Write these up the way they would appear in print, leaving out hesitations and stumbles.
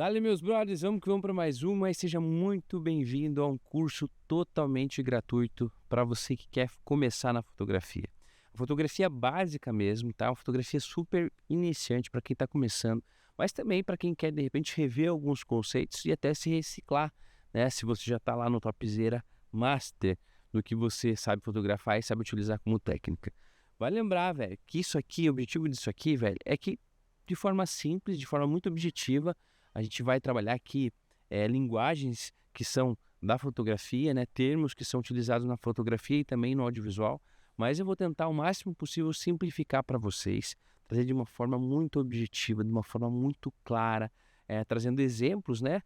Dale, meus brothers, vamos que vamos para mais uma e seja muito bem-vindo a um curso totalmente gratuito para você que quer começar na fotografia. A fotografia básica mesmo, tá? Uma fotografia super iniciante para quem está começando, mas também para quem quer de repente rever alguns conceitos e até se reciclar, né? Se você já está lá no topzera master do que você sabe fotografar e sabe utilizar como técnica. Vai lembrar, velho, que isso aqui, o objetivo disso aqui, velho, é que de forma simples, de forma muito objetiva, a gente vai trabalhar aqui linguagens que são da fotografia, né, termos que são utilizados na fotografia e também no audiovisual, mas eu vou tentar o máximo possível simplificar para vocês, trazer de uma forma muito objetiva, de uma forma muito clara, trazendo exemplos, né,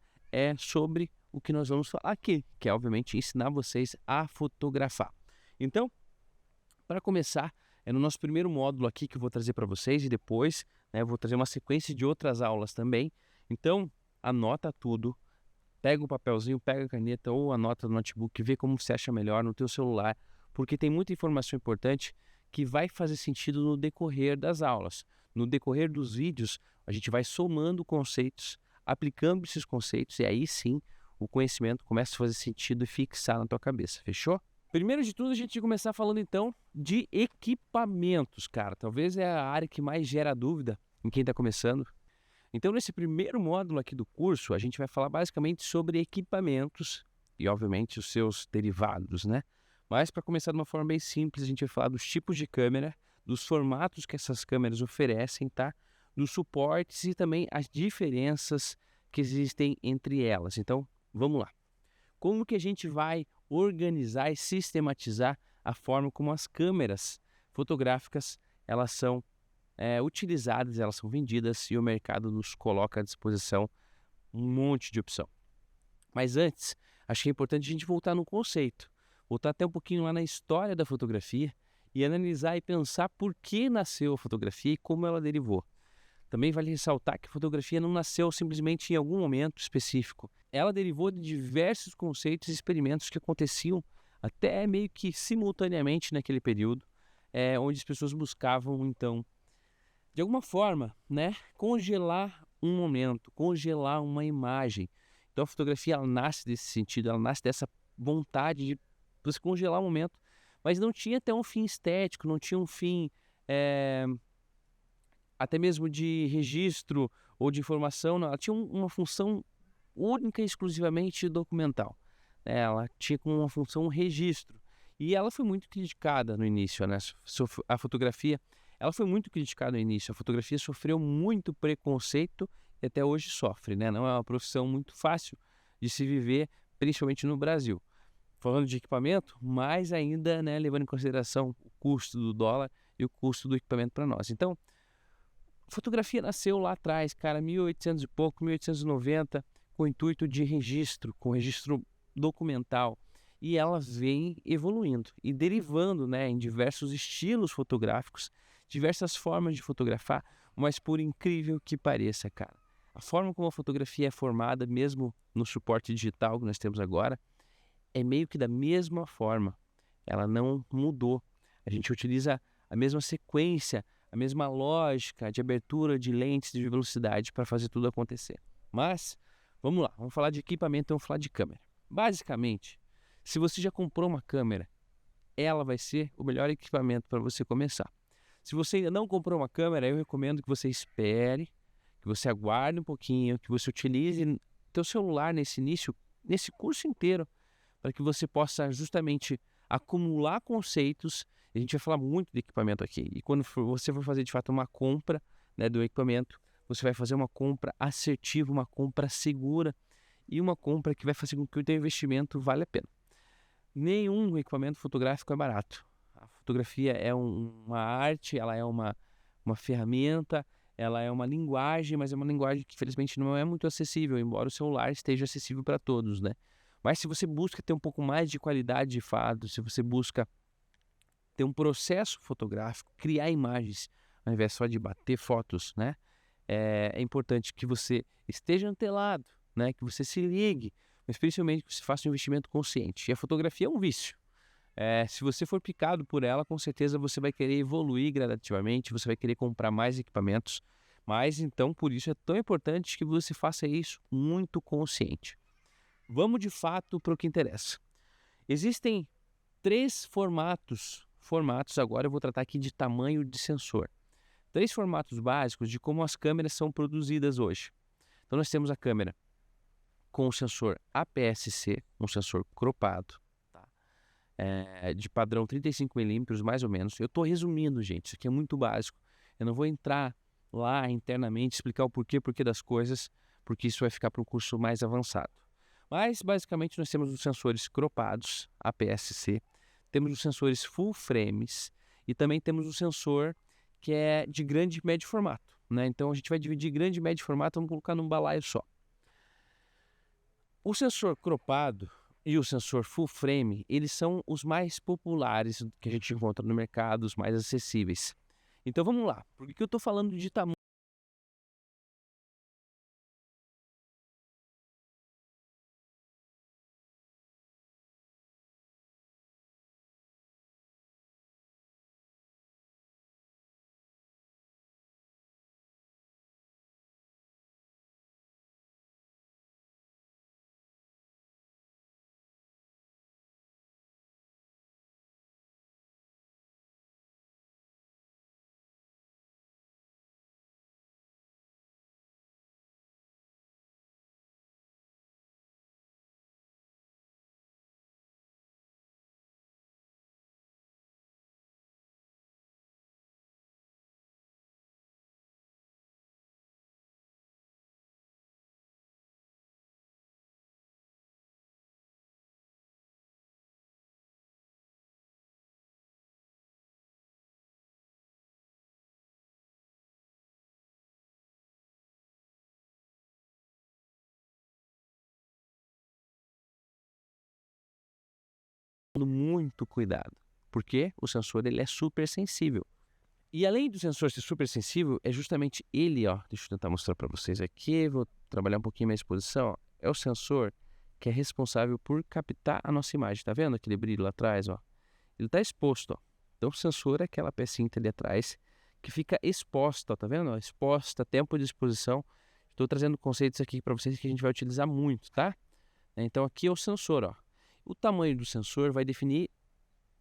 sobre o que nós vamos falar aqui, que é obviamente ensinar vocês a fotografar. Então, para começar, é no nosso primeiro módulo aqui que eu vou trazer para vocês e depois, né, eu vou trazer uma sequência de outras aulas também. Então, anota tudo, pega o papelzinho, pega a caneta ou anota no notebook, vê como você acha melhor no teu celular, porque tem muita informação importante que vai fazer sentido no decorrer das aulas. No decorrer dos vídeos, a gente vai somando conceitos, aplicando esses conceitos e aí sim o conhecimento começa a fazer sentido e fixar na tua cabeça, fechou? Primeiro de tudo, a gente vai começar falando então de equipamentos, cara. Talvez é a área que mais gera dúvida em quem está começando. Então, nesse primeiro módulo aqui do curso, a gente vai falar basicamente sobre equipamentos e, obviamente, os seus derivados, né? Mas, para começar de uma forma bem simples, a gente vai falar dos tipos de câmera, dos formatos que essas câmeras oferecem, tá? Dos suportes e também as diferenças que existem entre elas. Então, vamos lá. Como que a gente vai organizar e sistematizar a forma como as câmeras fotográficas elas são utilizadas, elas são vendidas e o mercado nos coloca à disposição um monte de opção. Mas antes, acho que é importante a gente voltar no conceito, voltar até um pouquinho lá na história da fotografia e analisar e pensar por que nasceu a fotografia e como ela derivou. Também vale ressaltar que a fotografia não nasceu simplesmente em algum momento específico. Ela derivou de diversos conceitos e experimentos que aconteciam até meio que simultaneamente naquele período, onde as pessoas buscavam, então, de alguma forma, né, congelar um momento, congelar uma imagem. Então a fotografia ela nasce desse sentido, ela nasce dessa vontade de você congelar o momento, mas não tinha até um fim estético, não tinha um fim até mesmo de registro ou de informação, não, ela tinha uma função única e exclusivamente documental, né? Ela tinha como uma função um registro. E ela foi muito criticada no início, né? A fotografia, ela foi muito criticada no início. A fotografia sofreu muito preconceito e até hoje sofre, né? Não é uma profissão muito fácil de se viver, principalmente no Brasil. Falando de equipamento, mais ainda, né, levando em consideração o custo do dólar e o custo do equipamento para nós. Então, a fotografia nasceu lá atrás, cara, 1800 e pouco, 1890, com o intuito de registro, com registro documental. E ela vem evoluindo e derivando, né, em diversos estilos fotográficos, diversas formas de fotografar, mas por incrível que pareça, cara, a forma como a fotografia é formada, mesmo no suporte digital que nós temos agora, é meio que da mesma forma. Ela não mudou. A gente utiliza a mesma sequência, a mesma lógica de abertura de lentes de velocidade para fazer tudo acontecer. Mas, vamos lá, vamos falar de equipamento, vamos falar de câmera. Basicamente, se você já comprou uma câmera, ela vai ser o melhor equipamento para você começar. Se você ainda não comprou uma câmera, eu recomendo que você espere, que você aguarde um pouquinho, que você utilize teu celular nesse início, nesse curso inteiro, para que você possa justamente acumular conceitos. A gente vai falar muito de equipamento aqui. E quando você for fazer de fato uma compra, né, do equipamento, você vai fazer uma compra assertiva, uma compra segura e uma compra que vai fazer com que o teu investimento vale a pena. Nenhum equipamento fotográfico é barato. A fotografia é uma arte, ela é uma ferramenta, ela é uma linguagem, mas é uma linguagem que infelizmente não é muito acessível, embora o celular esteja acessível para todos, né? Mas se você busca ter um pouco mais de qualidade de fato, se você busca ter um processo fotográfico, criar imagens, ao invés só de bater fotos, né? É importante que você esteja antenado, né? Que você se ligue, mas principalmente que você faça um investimento consciente. E a fotografia é um vício. Se você for picado por ela, com certeza você vai querer evoluir gradativamente, você vai querer comprar mais equipamentos, Mas então, por isso é tão importante que você faça isso muito consciente. Vamos de fato para o que interessa. Existem 3 formatos agora eu vou tratar aqui de tamanho de sensor. 3 formatos básicos de como as câmeras são produzidas hoje. Então nós temos a câmera com o sensor APS-C, um sensor cropado, tá? De padrão 35mm mais ou menos. Eu estou resumindo, gente, isso aqui é muito básico. Eu não vou entrar lá internamente, explicar o porquê das coisas, porque isso vai ficar para um curso mais avançado. Mas basicamente nós temos os sensores cropados, APS-C, temos os sensores full frames e também temos o sensor que é de grande e médio formato, né? Então a gente vai dividir grande e médio formato, vamos colocar num balaio só. O sensor cropado e o sensor full frame, eles são os mais populares que a gente encontra no mercado, os mais acessíveis. Então vamos lá, por que eu estou falando de tamanho? Muito cuidado, porque o sensor ele é super sensível. E além do sensor ser super sensível, é justamente ele, ó, deixa eu tentar mostrar para vocês aqui, vou trabalhar um pouquinho minha exposição, ó, é o sensor que é responsável por captar a nossa imagem, tá vendo aquele brilho lá atrás, ó? Ele está exposto, ó. Então o sensor é aquela pecinha ali atrás que fica exposta, ó, tá vendo? Ó, exposta, tempo de exposição. Estou trazendo conceitos aqui para vocês que a gente vai utilizar muito, tá? Então aqui é o sensor, ó. O tamanho do sensor vai definir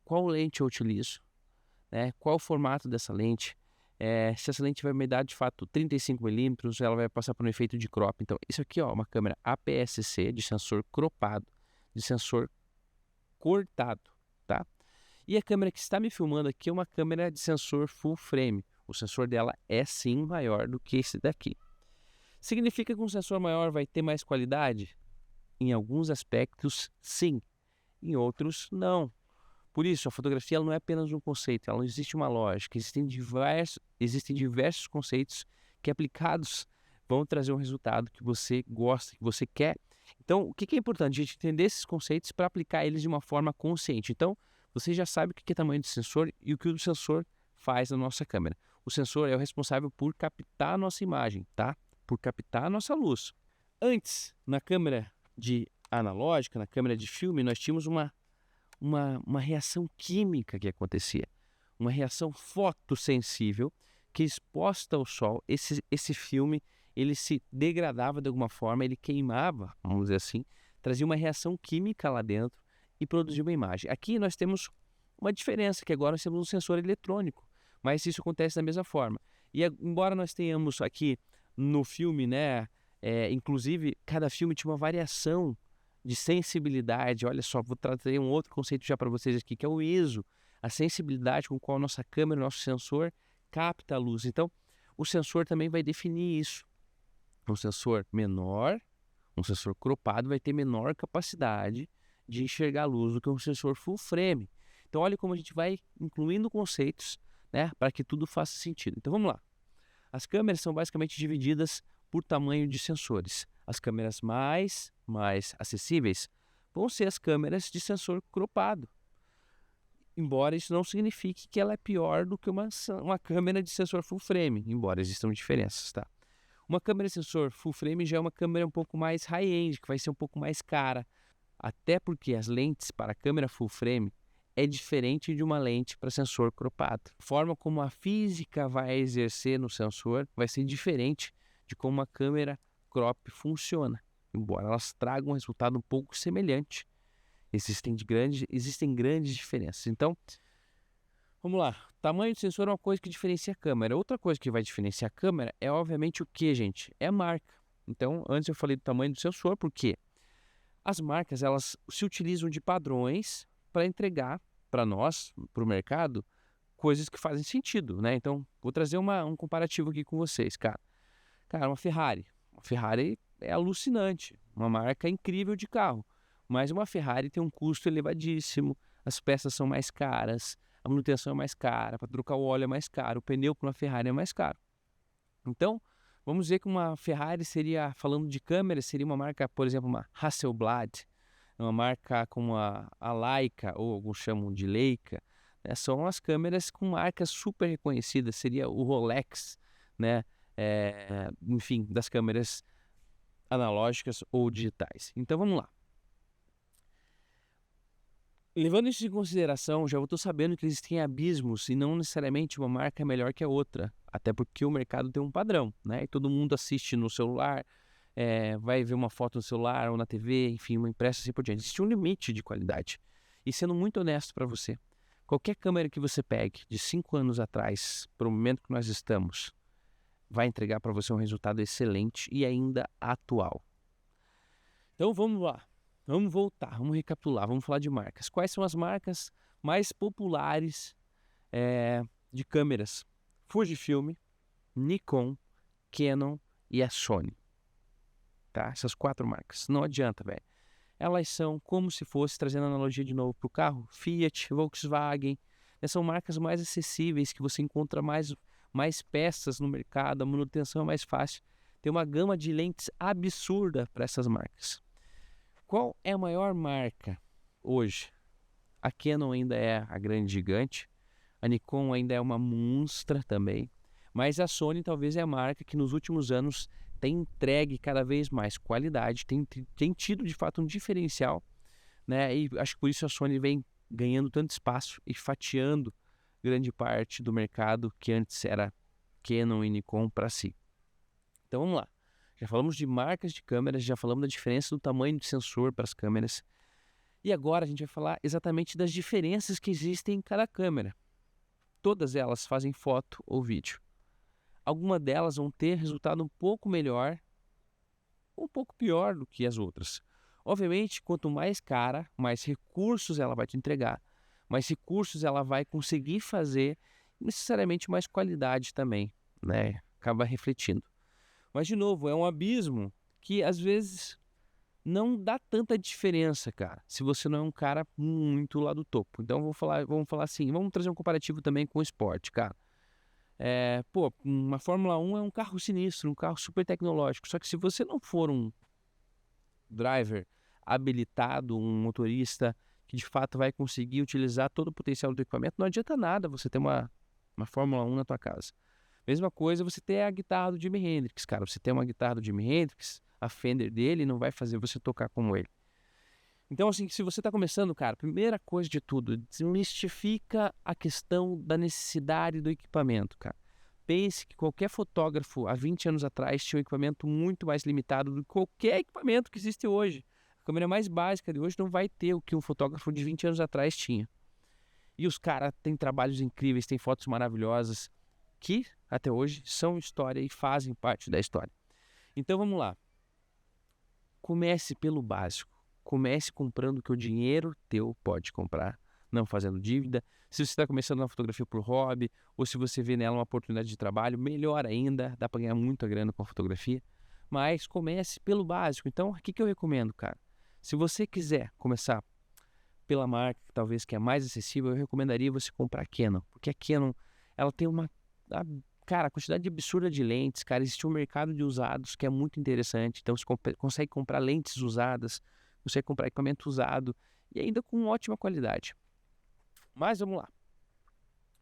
qual lente eu utilizo, né? Qual o formato dessa lente, se essa lente vai me dar de fato 35mm, ela vai passar por um efeito de crop. Então isso aqui é uma câmera APS-C de sensor cropado, de sensor cortado, tá? E a câmera que está me filmando aqui é uma câmera de sensor full frame. O sensor dela é sim maior do que esse daqui. Significa que um sensor maior vai ter mais qualidade? Em alguns aspectos, sim. Em outros, não. Por isso, a fotografia ela não é apenas um conceito, ela não existe uma lógica. Existem diversos conceitos que aplicados vão trazer um resultado que você gosta, que você quer. Então, o que é importante? A gente entender esses conceitos para aplicar eles de uma forma consciente. Então, você já sabe o que é tamanho de sensor e o que o sensor faz na nossa câmera. O sensor é o responsável por captar a nossa imagem, tá? Por captar a nossa luz. Antes, na câmera de analógica, na câmera de filme, nós tínhamos uma reação química que acontecia, uma reação fotossensível que exposta ao sol, esse filme ele se degradava de alguma forma, ele queimava, vamos dizer assim, trazia uma reação química lá dentro e produzia uma imagem. Aqui nós temos uma diferença, que agora nós temos um sensor eletrônico, mas isso acontece da mesma forma. E embora nós tenhamos aqui no filme, né, inclusive cada filme tinha uma variação de sensibilidade. Olha só, vou trazer um outro conceito já para vocês aqui, que é o ISO, a sensibilidade com qual a nossa câmera, o nosso sensor capta a luz. Então, o sensor também vai definir isso. Um sensor menor, um sensor cropado vai ter menor capacidade de enxergar a luz do que um sensor full frame. Então, olha como a gente vai incluindo conceitos, né, para que tudo faça sentido. Então, vamos lá. As câmeras são basicamente divididas por tamanho de sensores. As câmeras mais acessíveis vão ser as câmeras de sensor cropado. Embora isso não signifique que ela é pior do que uma câmera de sensor full frame, embora existam diferenças, tá? Uma câmera de sensor full frame já é uma câmera um pouco mais high-end, que vai ser um pouco mais cara. Até porque as lentes para a câmera full frame, é diferente de uma lente para sensor cropado. A forma como a física vai exercer no sensor vai ser diferente de como a câmera crop funciona, embora elas tragam um resultado um pouco semelhante. Existem grandes diferenças. Então, vamos lá. O tamanho do sensor é uma coisa que diferencia a câmera. Outra coisa que vai diferenciar a câmera é, obviamente, o que, gente? É a marca. Então, antes eu falei do tamanho do sensor, porque as marcas, elas se utilizam de padrões para entregar para nós, para o mercado, coisas que fazem sentido, né? Então, vou trazer um comparativo aqui com vocês, cara. Cara, uma Ferrari. Uma Ferrari é alucinante, uma marca incrível de carro. Mas uma Ferrari tem um custo elevadíssimo, as peças são mais caras, a manutenção é mais cara, para trocar o óleo é mais caro, o pneu para uma Ferrari é mais caro. Então, vamos dizer que uma Ferrari seria, falando de câmera, seria uma marca, por exemplo, uma Hasselblad, uma marca como a Leica, ou alguns chamam de Leica, né? São as câmeras com marcas super reconhecidas, seria o Rolex, né? Enfim, das câmeras analógicas ou digitais. Então vamos lá. Levando isso em consideração, já estou sabendo que existem abismos e não necessariamente uma marca é melhor que a outra, até porque o mercado tem um padrão, né? E todo mundo assiste no celular, vai ver uma foto no celular ou na TV, enfim, uma impressa assim por diante. Existe um limite de qualidade. E sendo muito honesto para você, qualquer câmera que você pegue de 5 anos atrás para o momento que nós estamos, vai entregar para você um resultado excelente e ainda atual. Então vamos lá. Vamos voltar, vamos recapitular, vamos falar de marcas. Quais são as marcas mais populares de câmeras? Fujifilm, Nikon, Canon e a Sony. Tá? Essas 4 marcas. Não adianta, velho. Elas são como se fosse, trazendo analogia de novo para o carro, Fiat, Volkswagen. São marcas mais acessíveis, que você encontra mais peças no mercado, a manutenção é mais fácil. Tem uma gama de lentes absurda para essas marcas. Qual é a maior marca hoje? A Canon ainda é a grande gigante, a Nikon ainda é uma monstra também, mas a Sony talvez é a marca que nos últimos anos tem entregue cada vez mais qualidade, tem tido de fato um diferencial, né? E acho que por isso a Sony vem ganhando tanto espaço e fatiando grande parte do mercado que antes era Canon e Nikon para si. Então vamos lá. Já falamos de marcas de câmeras, já falamos da diferença do tamanho do sensor para as câmeras. E agora a gente vai falar exatamente das diferenças que existem em cada câmera. Todas elas fazem foto ou vídeo. Algumas delas vão ter resultado um pouco melhor ou um pouco pior do que as outras. Obviamente, quanto mais cara, mais recursos ela vai te entregar. Mais recursos ela vai conseguir fazer, necessariamente mais qualidade também, né? Acaba refletindo. Mas, de novo, é um abismo que, às vezes, não dá tanta diferença, cara, se você não é um cara muito lá do topo. Então, vamos falar assim, vamos trazer um comparativo também com o esporte, cara. Uma Fórmula 1 é um carro sinistro, um carro super tecnológico. Só que se você não for um driver habilitado, um motorista que, de fato, vai conseguir utilizar todo o potencial do equipamento, não adianta nada você ter uma Fórmula 1 na tua casa. Mesma coisa você ter a guitarra do Jimi Hendrix, cara. Você tem uma guitarra do Jimi Hendrix, a Fender dele não vai fazer você tocar como ele. Então, assim, se você está começando, cara, primeira coisa de tudo, desmistifica a questão da necessidade do equipamento, cara. Pense que qualquer fotógrafo há 20 anos atrás tinha um equipamento muito mais limitado do que qualquer equipamento que existe hoje. A câmera mais básica de hoje não vai ter o que um fotógrafo de 20 anos atrás tinha. E os caras têm trabalhos incríveis, têm fotos maravilhosas, que até hoje são história e fazem parte da história. Então vamos lá. Comece pelo básico. Comece comprando o que o dinheiro teu pode comprar, não fazendo dívida. Se você está começando na fotografia por hobby, ou se você vê nela uma oportunidade de trabalho, melhor ainda, dá para ganhar muita grana com a fotografia. Mas comece pelo básico. Então, o que eu recomendo, cara? Se você quiser começar pela marca, talvez que é mais acessível, eu recomendaria você comprar a Canon. Porque a Canon, ela tem a quantidade absurda de lentes, cara. Existe um mercado de usados que é muito interessante. Então, você consegue comprar lentes usadas, consegue comprar equipamento usado e ainda com ótima qualidade. Mas vamos lá.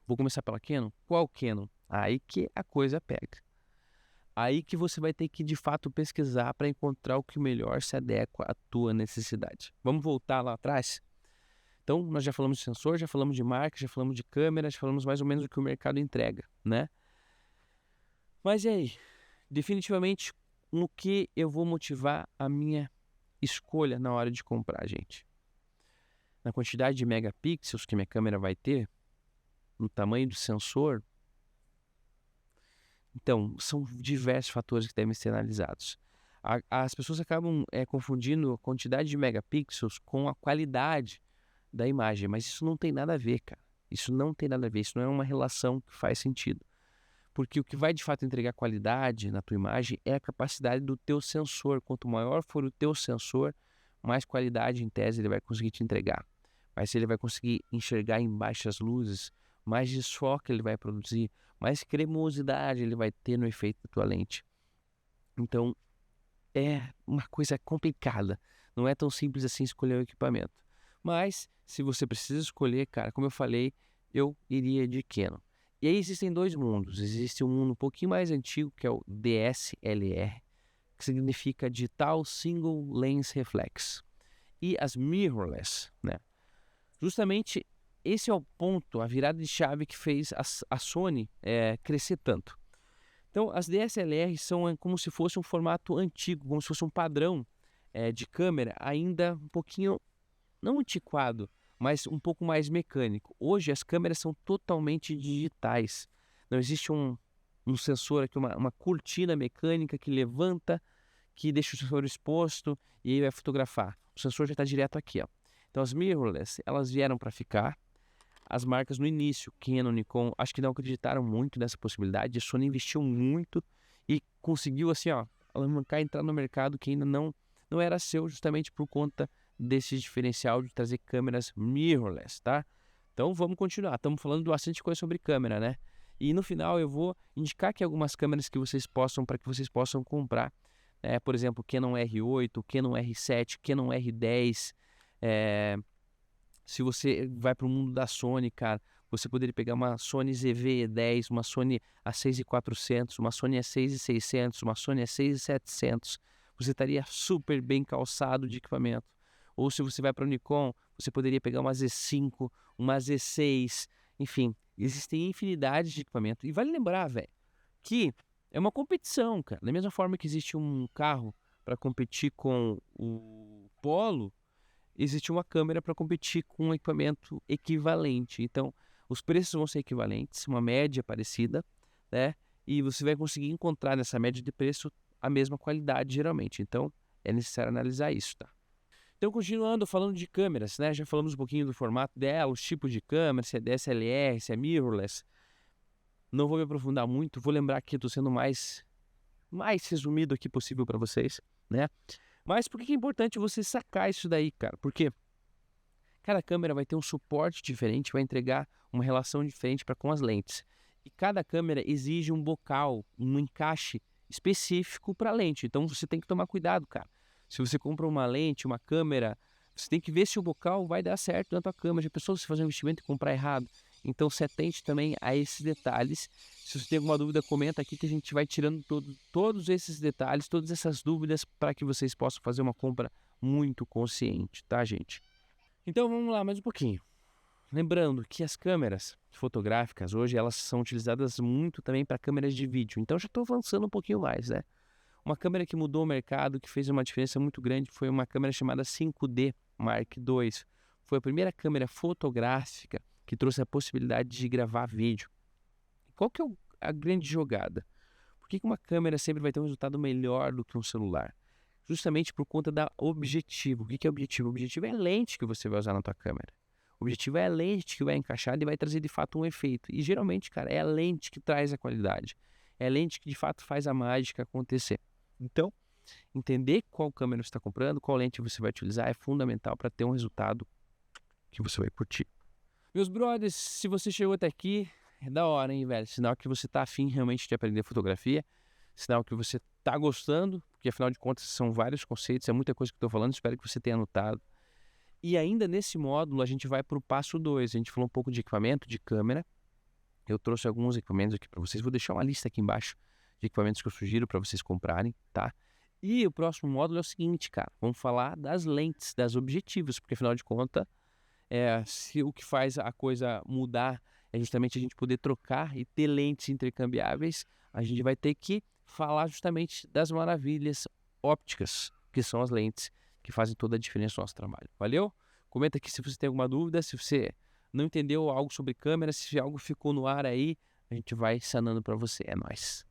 Vou começar pela Canon. Qual Canon? Aí que a coisa pega. Aí que você vai ter que, de fato, pesquisar para encontrar o que melhor se adequa à tua necessidade. Vamos voltar lá atrás? Então, nós já falamos de sensor, já falamos de marca, já falamos de câmera, já falamos mais ou menos do que o mercado entrega, né? Mas e aí? Definitivamente, no que eu vou motivar a minha escolha na hora de comprar, gente? Na quantidade de megapixels que minha câmera vai ter, no tamanho do sensor. Então, são diversos fatores que devem ser analisados. As pessoas acabam confundindo a quantidade de megapixels com a qualidade da imagem, mas isso não tem nada a ver, cara. Isso não tem nada a ver, isso não é uma relação que faz sentido. Porque o que vai de fato entregar qualidade na tua imagem é a capacidade do teu sensor. Quanto maior for o teu sensor, mais qualidade em tese ele vai conseguir te entregar. Mas ele vai conseguir enxergar em baixas luzes, mais desfoque ele vai produzir, mais cremosidade ele vai ter no efeito da tua lente. Então, é uma coisa complicada. Não é tão simples assim escolher o equipamento. Mas, se você precisa escolher, cara, como eu falei, eu iria de Canon. E aí existem dois mundos. Existe um mundo um pouquinho mais antigo, que é o DSLR, que significa Digital Single Lens Reflex. E as mirrorless, né? Justamente esse é o ponto, a virada de chave que fez a Sony crescer tanto. Então, as DSLR são como se fosse um formato antigo, como se fosse um padrão de câmera, ainda um pouquinho, não antiquado, mas um pouco mais mecânico. Hoje, as câmeras são totalmente digitais. Não existe um sensor aqui, uma cortina mecânica que levanta, que deixa o sensor exposto e aí vai fotografar. O sensor já está direto aqui, ó. Então, as mirrorless, elas vieram para ficar. As marcas no início, Canon, Nikon, acho que não acreditaram muito nessa possibilidade. A Sony investiu muito e conseguiu, assim, ó, alavancar, entrar no mercado que ainda não era seu, justamente por conta desse diferencial de trazer câmeras mirrorless, tá? Então, vamos continuar. Estamos falando bastante coisa sobre câmera, né? E no final eu vou indicar aqui algumas câmeras que vocês possam, para que vocês possam comprar. Por exemplo, Canon R8, Canon R7, Canon R10, se você vai para o mundo da Sony, cara, você poderia pegar uma Sony ZV-E10, uma Sony A6400, uma Sony A6600, uma Sony A6700. Você estaria super bem calçado de equipamento. Ou se você vai para o Nikon, você poderia pegar uma Z5, uma Z6, enfim, existem infinidades de equipamento. E vale lembrar, velho, que é uma competição, cara. Da mesma forma que existe um carro para competir com o Polo, existe uma câmera para competir com um equipamento equivalente. Então, os preços vão ser equivalentes, uma média parecida, né? E você vai conseguir encontrar nessa média de preço a mesma qualidade, geralmente. Então, é necessário analisar isso, tá? Então, continuando falando de câmeras, né? Já falamos um pouquinho do formato dela, os tipos de câmera, se é DSLR, se é mirrorless. Não vou me aprofundar muito, vou lembrar que estou sendo mais resumido aqui possível para vocês, né? Mas por que é importante você sacar isso daí, cara? Porque cada câmera vai ter um suporte diferente, vai entregar uma relação diferente para com as lentes. E cada câmera exige um bocal, um encaixe específico para a lente. Então você tem que tomar cuidado, cara. Se você compra uma lente, uma câmera, você tem que ver se o bocal vai dar certo na tua câmera. Já pensou se fazer um investimento e comprar errado? Então se atente também a esses detalhes. Se você tem alguma dúvida, comenta aqui que a gente vai tirando todos esses detalhes, todas essas dúvidas para que vocês possam fazer uma compra muito consciente, tá, gente? Então vamos lá mais um pouquinho. Lembrando que as câmeras fotográficas hoje elas são utilizadas muito também para câmeras de vídeo. Então já estou avançando um pouquinho mais, né? Uma câmera que mudou o mercado, que fez uma diferença muito grande, foi uma câmera chamada 5D Mark II. Foi a primeira câmera fotográfica que trouxe a possibilidade de gravar vídeo. Qual que é a grande jogada? Por que uma câmera sempre vai ter um resultado melhor do que um celular? Justamente por conta da objetivo. O que é objetivo? O objetivo é a lente que você vai usar na tua câmera. O objetivo é a lente que vai encaixar e vai trazer de fato um efeito. E geralmente, cara, é a lente que traz a qualidade. É a lente que de fato faz a mágica acontecer. Então, entender qual câmera você está comprando, qual lente você vai utilizar é fundamental para ter um resultado que você vai curtir. Meus brothers, se você chegou até aqui, é da hora, hein, velho? Sinal que você tá afim realmente de aprender fotografia. Sinal que você tá gostando, porque afinal de contas são vários conceitos, é muita coisa que eu tô falando, espero que você tenha anotado. E ainda nesse módulo a gente vai para o passo 2. A gente falou um pouco de equipamento, de câmera. Eu trouxe alguns equipamentos aqui para vocês. Vou deixar uma lista aqui embaixo de equipamentos que eu sugiro para vocês comprarem, tá? E o próximo módulo é o seguinte, cara. Vamos falar das lentes, das objetivos, porque afinal de contas Se o que faz a coisa mudar é justamente a gente poder trocar e ter lentes intercambiáveis, a gente vai ter que falar justamente das maravilhas ópticas, que são as lentes que fazem toda a diferença no nosso trabalho. Valeu? Comenta aqui se você tem alguma dúvida, se você não entendeu algo sobre câmera, se algo ficou no ar aí, a gente vai sanando para você. É nóis.